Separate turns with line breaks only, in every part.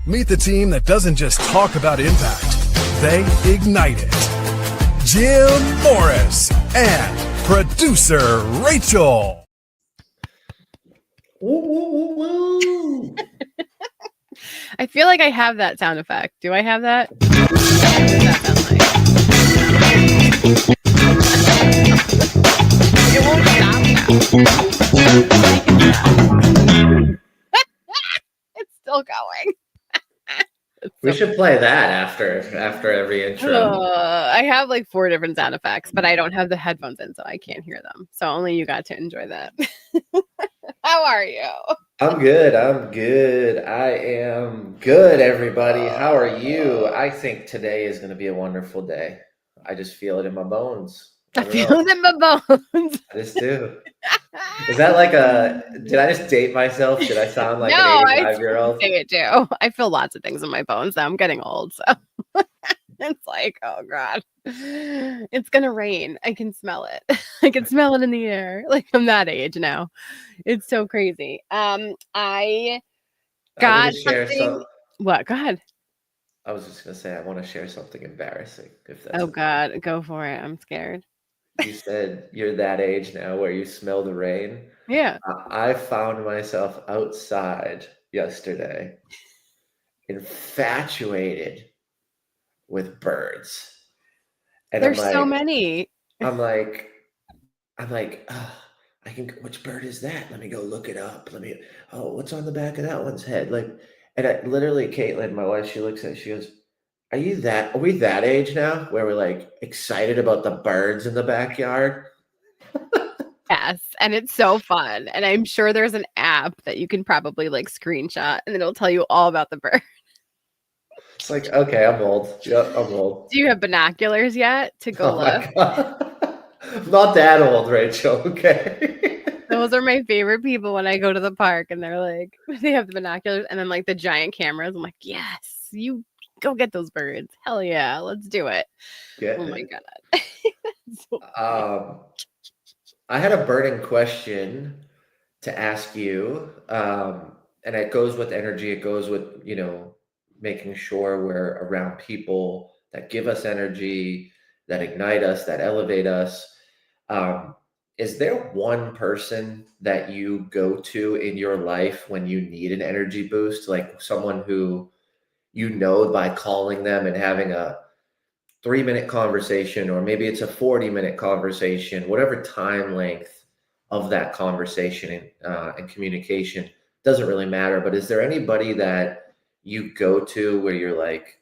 Meet the team that doesn't just talk about impact, they ignite it. Jim Morris and producer Rachel.
Woo, woo, woo, woo.
I feel like I have that sound effect. Do I have that? What does that sound like? It won't stop now. It's still going.
We should play that after every intro.
I have like 4 different sound effects, but I don't have the headphones in, so I can't hear them. So only you got to enjoy that. How are you?
I'm good. I am good, everybody. How are you? I think today is going to be a wonderful day. I just feel it in my bones.
I feel it in my bones.
I just do. Is that like did I just date myself? Did I sound like
No,
an 85-year-old?
I say it too. I feel lots of things in my bones. I'm getting old, so it's like, oh God, it's gonna rain. I can smell it. I can smell it in the air. Like I'm that age now. It's so crazy. I got something. What? Go ahead.
I was just gonna say I want to share something embarrassing. If that's
okay. God, go for it. I'm scared.
You said you're that age now where you smell the rain.
Yeah.
I found myself outside yesterday, infatuated with birds. And
There's so many.
I'm like, oh, which bird is that? Let me go look it up. What's on the back of that one's head? Literally, Caitlin, my wife, she looks at it, she goes, are we that age now where we're like excited about the birds in the backyard?
Yes, and it's so fun. And I'm sure there's an app that you can probably like screenshot and it'll tell you all about the bird.
It's like, okay, I'm old. Yep, I'm old.
Do you have binoculars yet to go look?
I'm not that old, Rachel, okay?
Those are my favorite people when I go to the park and they're like, they have the binoculars and then like the giant cameras. I'm like, yes, you go get those birds. Hell yeah, let's do it. Oh my God.
So I had a burning question to ask you. And it goes with energy. It goes with, making sure we're around people that give us energy, that ignite us, that elevate us. Is there one person that you go to in your life when you need an energy boost? Like someone who by calling them and having a 3-minute conversation, or maybe it's a 40-minute conversation, whatever time length of that conversation and communication, doesn't really matter. But is there anybody that you go to where you're like,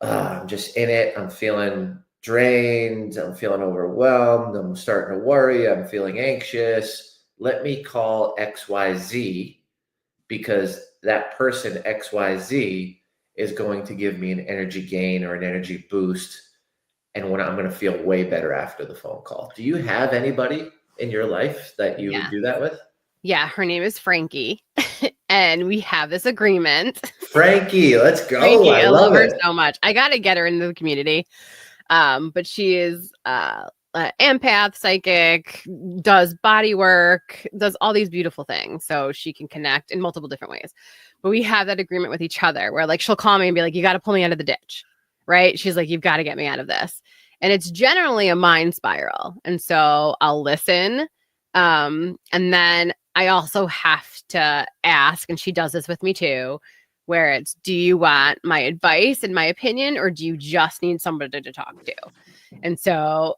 I'm just in it, I'm feeling drained, I'm feeling overwhelmed, I'm starting to worry, I'm feeling anxious, let me call XYZ, because that person XYZ is going to give me an energy gain or an energy boost, and when I'm going to feel way better after the phone call. Do you have anybody in your life that you would do that with?
Yeah, her name is Frankie, and we have this agreement.
Frankie, let's go.
Frankie,
I love
her
it
so much. I got to get her into the community. But she is empath, psychic, does body work, does all these beautiful things. So she can connect in multiple different ways. But we have that agreement with each other where like she'll call me and be like, you got to pull me out of the ditch, right? She's like, you've got to get me out of this. And it's generally a mind spiral. And so I'll listen. And then I also have to ask, and she does this with me too, where it's, do you want my advice and my opinion, or do you just need somebody to talk to? And so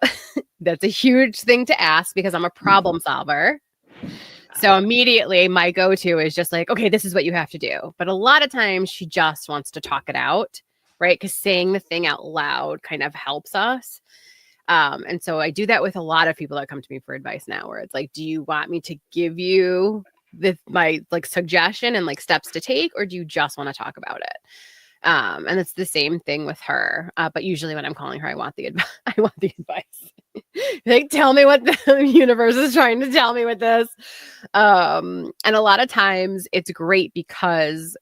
that's a huge thing to ask because I'm a problem solver. So immediately my go-to is just like, okay, this is what you have to do. But a lot of times she just wants to talk it out, right? Because saying the thing out loud kind of helps us. And so I do that with a lot of people that come to me for advice now, where it's like, do you want me to give you my like suggestion and like steps to take, or do you just want to talk about it? And it's the same thing with her. But usually when I'm calling her, I want the advice. Like, tell me what the universe is trying to tell me with this. And a lot of times it's great because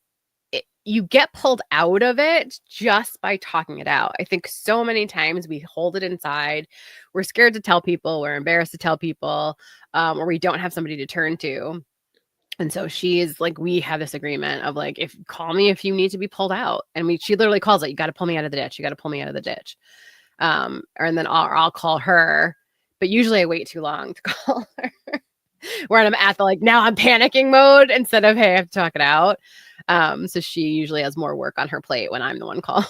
you get pulled out of it just by talking it out. I think so many times we hold it inside. We're scared to tell people. We're embarrassed to tell people, or we don't have somebody to turn to. And so she's like, we have this agreement of like, if call me if you need to be pulled out. And she literally calls it, you got to pull me out of the ditch. You got to pull me out of the ditch. And then I'll call her, but usually I wait too long to call her where I'm at the, like, now I'm panicking mode instead of, hey, I have to talk it out. So she usually has more work on her plate when I'm the one calling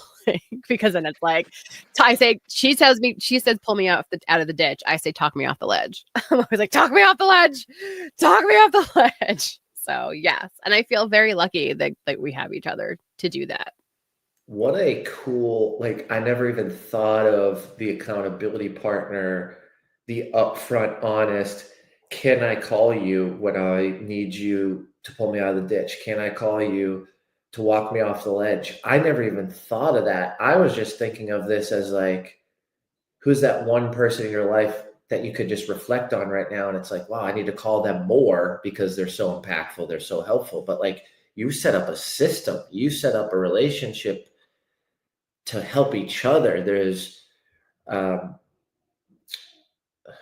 because then it's like, she says, pull me out of the ditch. I say, talk me off the ledge. I'm always like, talk me off the ledge. Talk me off the ledge. So yes. And I feel very lucky that we have each other to do that.
What a cool, like, I never even thought of the accountability partner, the upfront, honest, can I call you when I need you to pull me out of the ditch? Can I call you to walk me off the ledge? I never even thought of that. I was just thinking of this as like, who's that one person in your life that you could just reflect on right now? And it's like, wow, I need to call them more because they're so impactful. They're so helpful. But like, you set up a system, you set up a relationship to help each other. There's,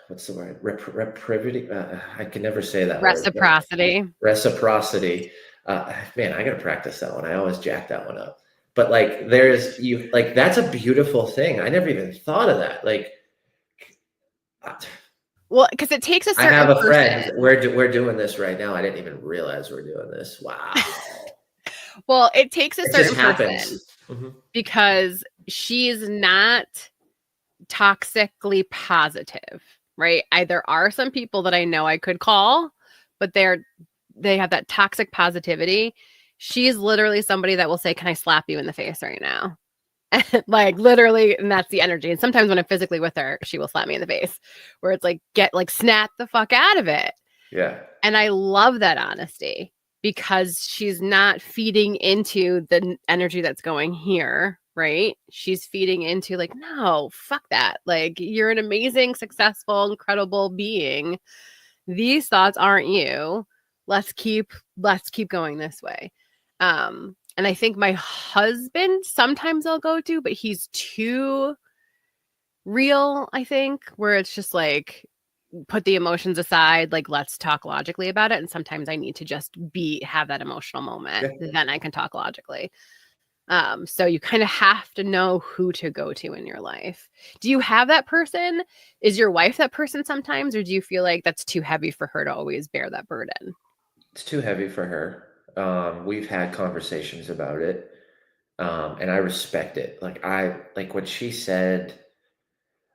what's the word? Reciprocity. I can never say that
Reciprocity.
word. Reciprocity. Man, I gotta practice that one. I always jack that one up. But like, that's a beautiful thing. I never even thought of that. Like,
well, because it takes a certain
I have a friend.
person.
We're doing this right now. I didn't even realize we're doing this. Wow.
Well, it takes a certain
just happens.
person
Mm-hmm.
because she's not toxically positive, right? There are some people that I know I could call, but they have that toxic positivity. She's literally somebody that will say, can I slap you in the face right now? Like literally, and that's the energy. And sometimes when I'm physically with her, she will slap me in the face where it's like, snap the fuck out of it.
Yeah.
And I love that honesty because she's not feeding into the energy that's going here, right? She's feeding into like, no, fuck that. Like, you're an amazing, successful, incredible being. These thoughts aren't you. Let's keep going this way. And I think my husband sometimes I'll go to, but he's too real, I think, where it's just like, put the emotions aside, like, let's talk logically about it. And sometimes I need to just have that emotional moment. Yeah. Then I can talk logically. So you kind of have to know who to go to in your life. Do you have that person? Is your wife that person sometimes, or do you feel like that's too heavy for her to always bear that burden?
It's too heavy for her. We've had conversations about it. And I respect it. Like what she said,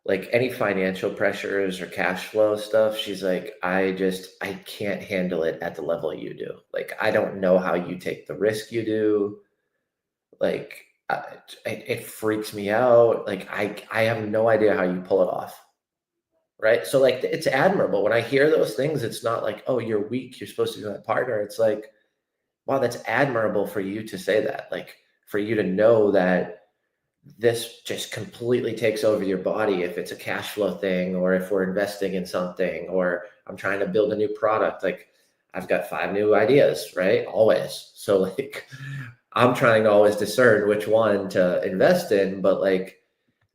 like any financial pressures or cash flow stuff, she's like, I can't handle it at the level you do. Like, I don't know how you take the risk you do. Like, it freaks me out. Like, I have no idea how you pull it off. Right. So like, it's admirable. When I hear those things, it's not like, oh, you're weak, you're supposed to be my partner. It's like, wow, that's admirable for you to say that. Like, for you to know that this just completely takes over your body if it's a cash flow thing, or if we're investing in something, or I'm trying to build a new product. Like, I've got 5 new ideas, right? Always. So like, I'm trying to always discern which one to invest in, but like,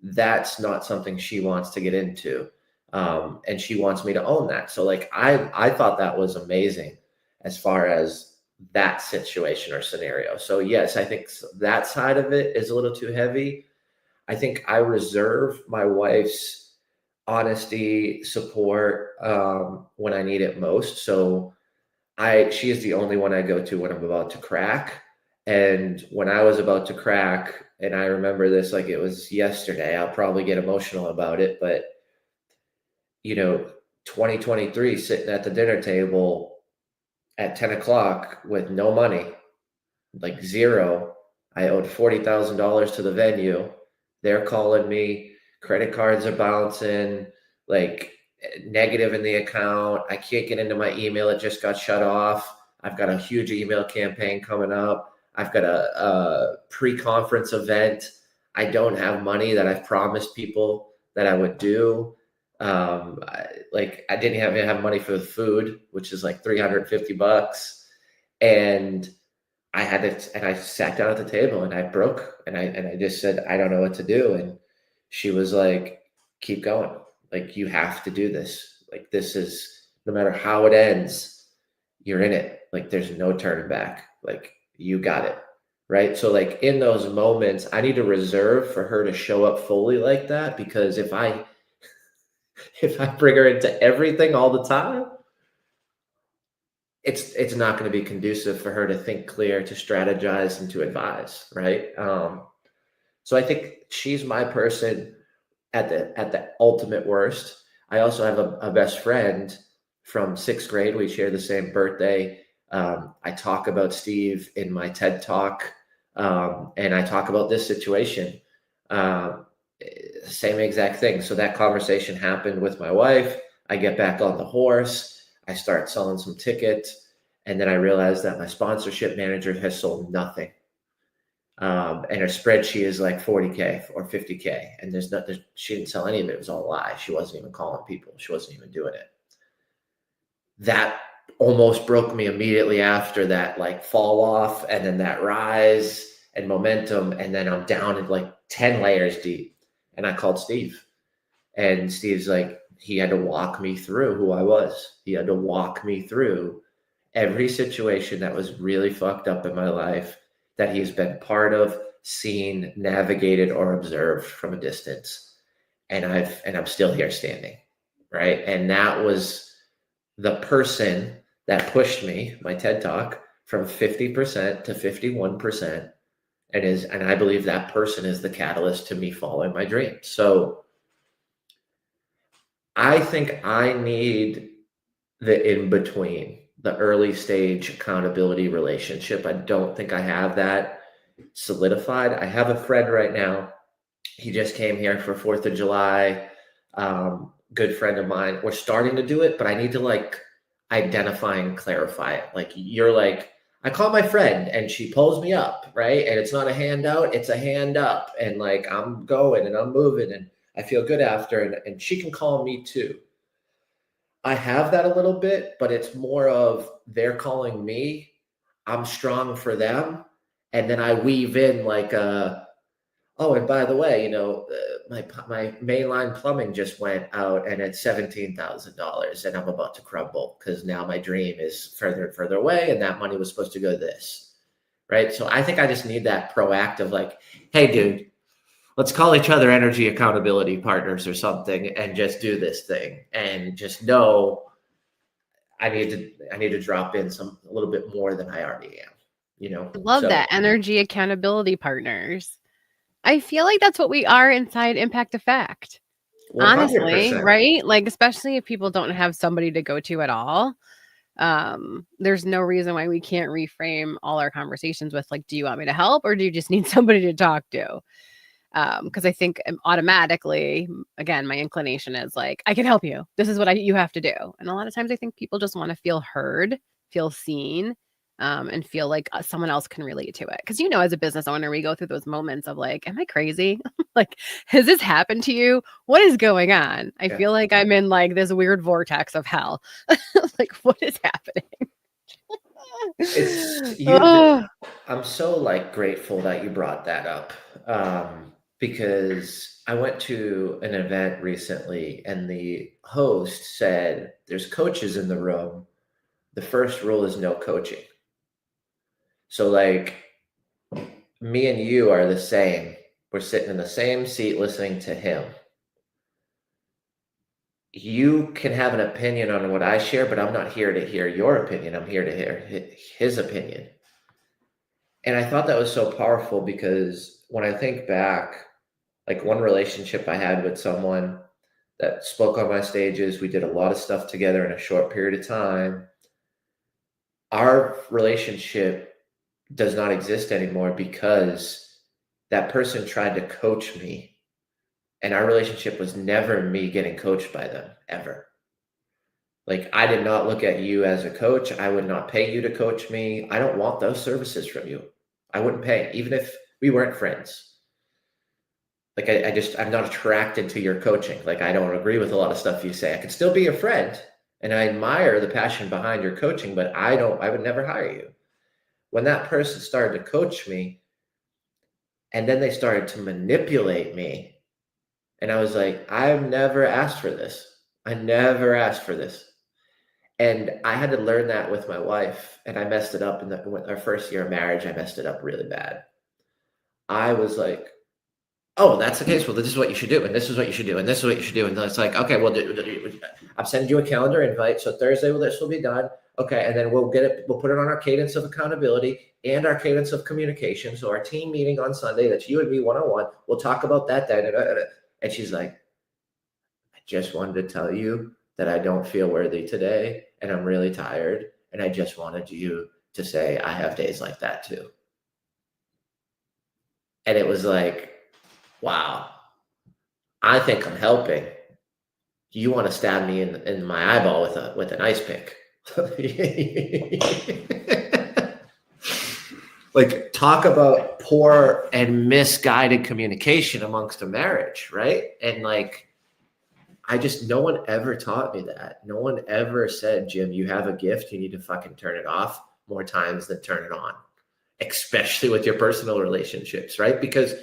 that's not something she wants to get into. And she wants me to own that. So like, I thought that was amazing as far as that situation or scenario. So yes, I think that side of it is a little too heavy. I think I reserve my wife's honesty, support, when I need it most. So she is the only one I go to when I'm about to crack. And when I was about to crack, and I remember this like it was yesterday, I'll probably get emotional about it, but 2023, sitting at the dinner table at 10 o'clock with no money, like zero. I owed $40,000 to the venue. They're calling me, credit cards are bouncing, like negative in the account. I can't get into my email. It just got shut off. I've got a huge email campaign coming up. I've got a pre-conference event. I don't have money that I've promised people that I would do. I didn't have money for the food, which is like $350. And I sat down at the table and I broke and I just said, I don't know what to do. And she was like, keep going. Like, you have to do this. Like, this is, no matter how it ends, you're in it. like there's no turning back. Like you got it. Right. So like in those moments, I need to reserve for her to show up fully like that, because if I bring her into everything all the time, it's not going to be conducive for her to think clear, to strategize, and to advise. Right. So I think she's my person at the ultimate worst. I also have a best friend from 6th grade. We share the same birthday. I talk about Steve in my TED talk, and I talk about this situation. Um, Same exact thing. So that conversation happened with my wife. I get back on the horse. I start selling some tickets, and then I realize that my sponsorship manager has sold nothing. And her spreadsheet is like 40K or 50K, and she didn't sell any of it. It was all a lie. She wasn't even calling people. She wasn't even doing it. That almost broke me immediately after that, like fall off, and then that rise and momentum. And then I'm down in like 10 layers deep. And I called Steve, and Steve's like, he had to walk me through who I was. He had to walk me through every situation that was really fucked up in my life that he's been part of, seen, navigated, or observed from a distance. And I'm still here standing. Right. And that was the person that pushed me, my TED talk, from 50% to 51%. And I believe that person is the catalyst to me following my dreams. So I think I need the in-between, the early stage accountability relationship. I don't think I have that solidified. I have a friend right now. He just came here for 4th of July. Good friend of mine. We're starting to do it, but I need to like identify and clarify it. Like you're like, I call my friend and she pulls me up, right? And it's not a handout, it's a hand up. And like I'm going and I'm moving and I feel good after, and she can call me too. I have that a little bit, but it's more of they're calling me, I'm strong for them, and then I weave in like oh, and by the way, my mainline plumbing just went out and it's $17,000, and I'm about to crumble because now my dream is further and further away, and that money was supposed to go to this, right? So I think I just need that proactive, like, hey, dude, let's call each other energy accountability partners or something, and just do this thing, and just know I need to drop in a little bit more than I already am.
I love that. Energy accountability partners. I feel like that's what we are inside Impact Effect.
100%.
Honestly, right? Like, especially if people don't have somebody to go to at all. There's no reason why we can't reframe all our conversations with like, do you want me to help, or do you just need somebody to talk to? Because I think automatically, again, my inclination is like, I can help you. This is what you have to do. And a lot of times I think people just want to feel heard, feel seen, and feel like someone else can relate to it. Because, as a business owner, we go through those moments of like, am I crazy? Like, has this happened to you? What is going on? I feel like I'm in like this weird vortex of hell. Like, what is happening?
I'm so like grateful that you brought that up. Because I went to an event recently and the host said, there's coaches in the room. The first rule is no coaching. So like me and you are the same. We're sitting in the same seat listening to him. You can have an opinion on what I share, but I'm not here to hear your opinion. I'm here to hear his opinion. And I thought that was so powerful because when I think back, like one relationship I had with someone that spoke on my stages, we did a lot of stuff together in a short period of time. Our relationship does not exist anymore because that person tried to coach me, and our relationship was never me getting coached by them, ever. Like, I did not look at you as a coach. I would not pay you to coach me. I don't want those services from you. I wouldn't pay, even if we weren't friends. Like, I'm not attracted to your coaching. Like, I don't agree with a lot of stuff you say. I could still be your friend, and I admire the passion behind your coaching, but I would never hire you. When that person started to coach me, and then they started to manipulate me, and I was like, I've never asked for this. I never asked for this. And I had to learn that with my wife, and I messed it up in our first year of marriage. I messed it up really bad. I was like, oh, that's the case. Well, this is what you should do, and this is what you should do, and this is what you should do. And it's like, okay, well, I'm sending you a calendar invite. So Thursday, well, this will be done. Okay, and then we'll get it. We'll put it on our cadence of accountability and our cadence of communication. So our team meeting on Sunday, that's you and me one-on-one. We'll talk about that then. And she's like, I just wanted to tell you that I don't feel worthy today, and I'm really tired, and I just wanted you to say I have days like that too. And it was like, wow, I think I'm helping. You want to stab me in my eyeball with an ice pick. Like, talk about poor and misguided communication amongst a marriage, right? And like, no one ever taught me that. No one ever said, Jim, you have a gift, you need to fucking turn it off more times than turn it on, especially with your personal relationships, right? Because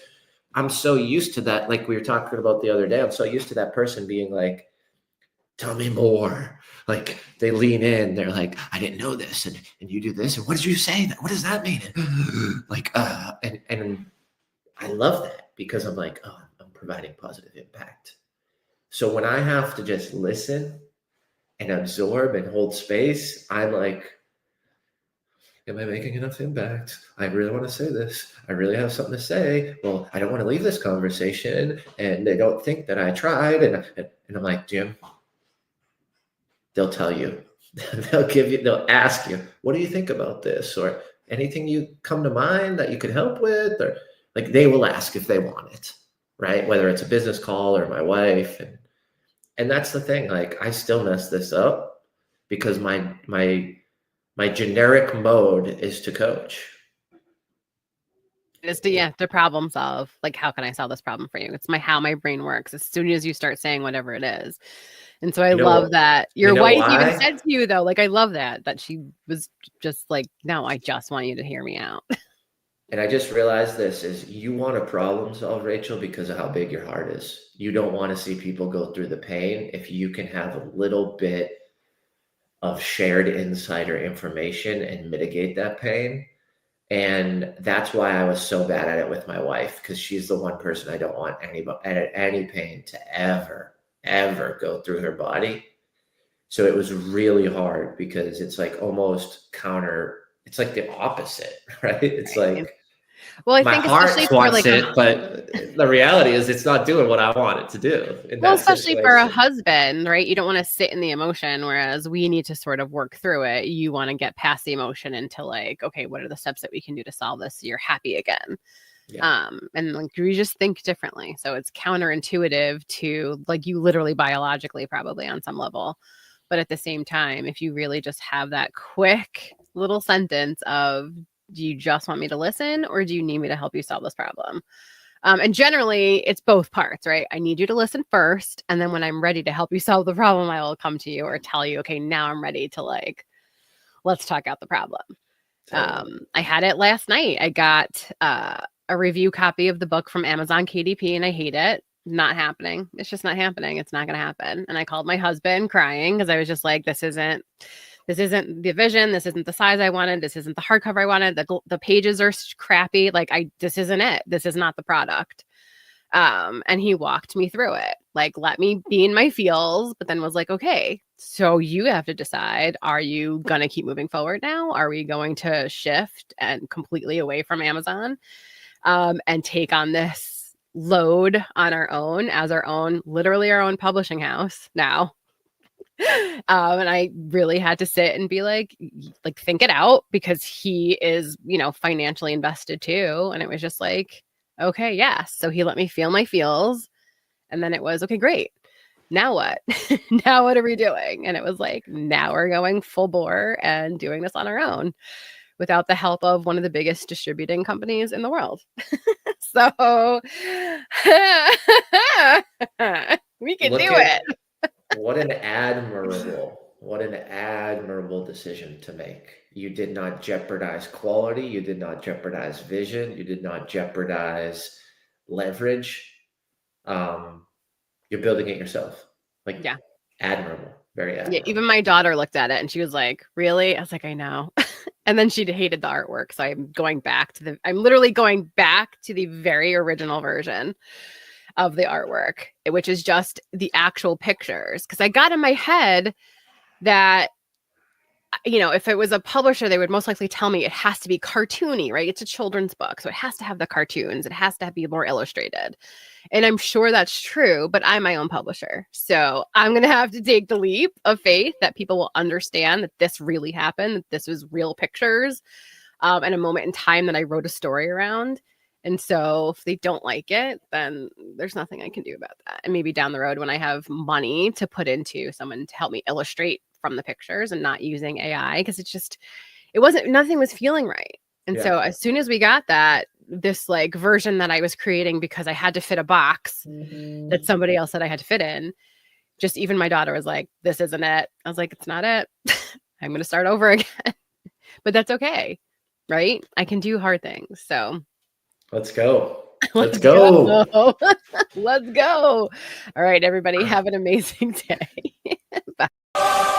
I'm so used to that. Like we were talking about the other day, I'm so used to that person being like, tell me more. Like they lean in, they're like, I didn't know this. And you do this. And what did you say? What does that mean? Like, and I love that because I'm like, oh, I'm providing positive impact. So when I have to just listen and absorb and hold space, I'm like, am I making enough impact? I really want to say this. I really have something to say. Well, I don't want to leave this conversation and they don't think that I tried. And I'm like, Jim, they'll tell you, they'll ask you, what do you think about this? Or anything you come to mind that you could help with? Or like, they will ask if they want it, right? Whether it's a business call or my wife. And that's the thing. Like, I still mess this up because my generic mode is to coach.
Is to problem solve. Like, how can I solve this problem for you? It's how my brain works. As soon as you start saying whatever it is. And so I love that your wife even said to you, though, like, I love that she was just like, no, I just want you to hear me out.
And I just realized this is you want to problem solve, Rachel, because of how big your heart is. You don't want to see people go through the pain. If you can have a little bit of shared insider information and mitigate that pain. And that's why I was so bad at it with my wife, because she's the one person I don't want any pain to ever go through her body. So it was really hard because it's like almost it's like the opposite, right? It's like, well, I think especially for like it, but the reality is it's not doing what I want it to do.
Well, especially for a husband, right? You don't want to sit in the emotion, whereas we need to sort of work through it. You want to get past the emotion into like, okay, what are the steps that we can do to solve this so you're happy again? Yeah. And like we just think differently. So it's counterintuitive to like you literally biologically probably on some level. But at the same time, if you really just have that quick little sentence of, do you just want me to listen or do you need me to help you solve this problem? And generally it's both parts, right? I need you to listen first. And then when I'm ready to help you solve the problem, I will come to you or tell you, okay, now I'm ready to like, let's talk out the problem. I had it last night. I got a review copy of the book from Amazon KDP and I hate it. Not happening. It's just not happening. It's not going to happen. And I called my husband crying because I was just like, this isn't the vision. This isn't the size I wanted. This isn't the hardcover I wanted. The pages are crappy. Like this isn't it. This is not the product. And he walked me through it. Like, let me be in my feels, but then was like, okay, so you have to decide, are you going to keep moving forward now? Are we going to shift and completely away from Amazon, and take on this load on our own as literally our own publishing house now? And I really had to sit and be like think it out because he is, financially invested too. And it was just like, okay, yes. So he let me feel my feels. And then it was, okay, great. Now what? Now what are we doing? And it was like, now we're going full bore and doing this on our own without the help of one of the biggest distributing companies in the world. So we can do it.
What an admirable decision to make. You did not jeopardize quality. You did not jeopardize vision. You did not jeopardize leverage. You're building it yourself. Admirable. Very
Yeah,
admirable.
even my daughter looked at it and she was like, really? I was like, I know. And then she hated the artwork. So I'm literally going back to the very original version of the artwork, which is just the actual pictures. Because I got in my head that, if it was a publisher, they would most likely tell me it has to be cartoony, right? It's a children's book. So it has to have the cartoons. It has to be more illustrated. And I'm sure that's true, but I'm my own publisher. So I'm going to have to take the leap of faith that people will understand that this really happened, that this was real pictures, and a moment in time that I wrote a story around. And so if they don't like it, then there's nothing I can do about that. And maybe down the road when I have money to put into someone to help me illustrate from the pictures and not using AI, because nothing was feeling right. And so as soon as we got this like version that I was creating because I had to fit a box that somebody else said I had to fit in, just even my daughter was like, this isn't it. I was like, it's not it. I'm going to start over again. But that's okay. Right? I can do hard things. So
let's go. Let's go.
Let's go. All right, everybody, have an amazing day. Bye.